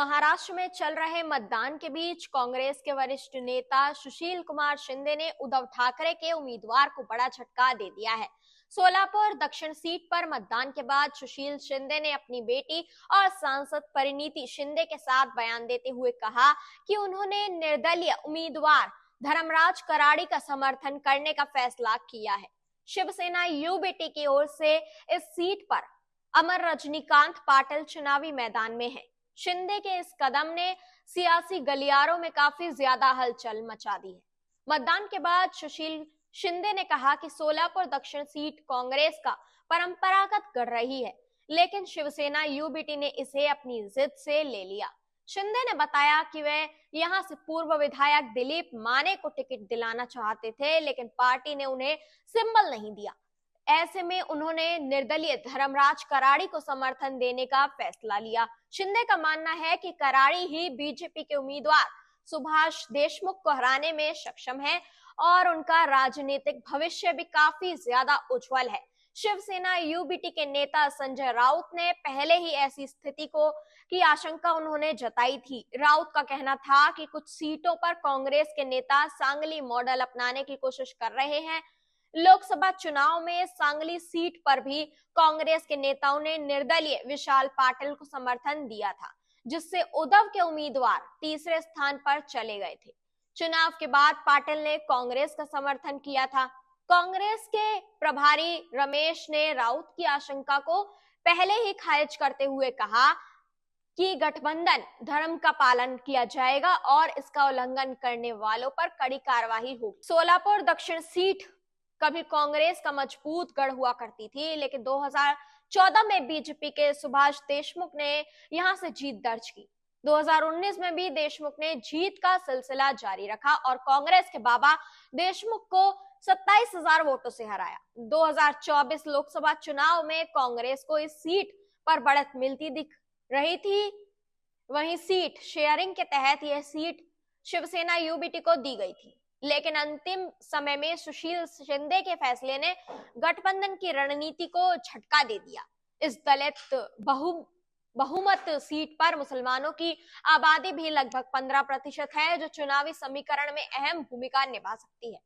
महाराष्ट्र में चल रहे मतदान के बीच कांग्रेस के वरिष्ठ नेता सुशील कुमार शिंदे ने उद्धव ठाकरे के उम्मीदवार को बड़ा झटका दे दिया है। सोलापुर दक्षिण सीट पर मतदान के बाद सुशील शिंदे ने अपनी बेटी और सांसद परिणीति शिंदे के साथ बयान देते हुए कहा कि उन्होंने निर्दलीय उम्मीदवार धर्मराज कराड़ी का समर्थन करने का फैसला किया है। शिवसेना यूबीटी की ओर से इस सीट पर अमर रजनीकांत पाटिल चुनावी मैदान में है। शिंदे के इस कदम ने सियासी गलियारों में काफी ज्यादा हलचल मचा दी है। मतदान के बाद सुशील शिंदे ने कहा कि सोलापुर दक्षिण सीट कांग्रेस का परंपरागत गढ़ रही है, लेकिन शिवसेना यूबीटी ने इसे अपनी जिद से ले लिया। शिंदे ने बताया कि वे यहां से पूर्व विधायक दिलीप माने को टिकट दिलाना चाहते थे, लेकिन पार्टी ने उन्हें सिंबल नहीं दिया। ऐसे में उन्होंने निर्दलीय धर्मराज कराड़ी को समर्थन देने का फैसला लिया। शिंदे का मानना है कि कराड़ी ही बीजेपी के उम्मीदवार सुभाष देशमुख को हराने में सक्षम है और उनका राजनीतिक भविष्य भी काफी ज्यादा उज्जवल है। शिवसेना यूबीटी के नेता संजय राउत ने पहले ही ऐसी स्थिति की आशंका उन्होंने जताई थी। राउत का कहना था कि कुछ सीटों पर कांग्रेस के नेता सांगली मॉडल अपनाने की कोशिश कर रहे हैं। लोकसभा चुनाव में सांगली सीट पर भी कांग्रेस के नेताओं ने निर्दलीय विशाल पाटिल को समर्थन दिया था, जिससे उद्धव के उम्मीदवार तीसरे स्थान पर चले गए थे। चुनाव के बाद पाटिल ने कांग्रेस का समर्थन किया था। कांग्रेस के प्रभारी रमेश ने राउत की आशंका को पहले ही खारिज करते हुए कहा कि गठबंधन धर्म का पालन किया जाएगा और इसका उल्लंघन करने वालों पर कड़ी कार्रवाई होगी। सोलापुर दक्षिण सीट कभी कांग्रेस का मजबूत गढ़ हुआ करती थी, लेकिन 2014 में बीजेपी के सुभाष देशमुख ने यहां से जीत दर्ज की। 2019 में भी देशमुख ने जीत का सिलसिला जारी रखा और कांग्रेस के बाबा देशमुख को 27,000 वोटों से हराया। 2024 लोकसभा चुनाव में कांग्रेस को इस सीट पर बढ़त मिलती दिख रही थी। वहीं सीट शेयरिंग के तहत यह सीट शिवसेना यूबीटी को दी गई थी, लेकिन अंतिम समय में सुशील शिंदे के फैसले ने गठबंधन की रणनीति को झटका दे दिया। इस दलित बहुमत सीट पर मुसलमानों की आबादी भी लगभग 15% है, जो चुनावी समीकरण में अहम भूमिका निभा सकती है।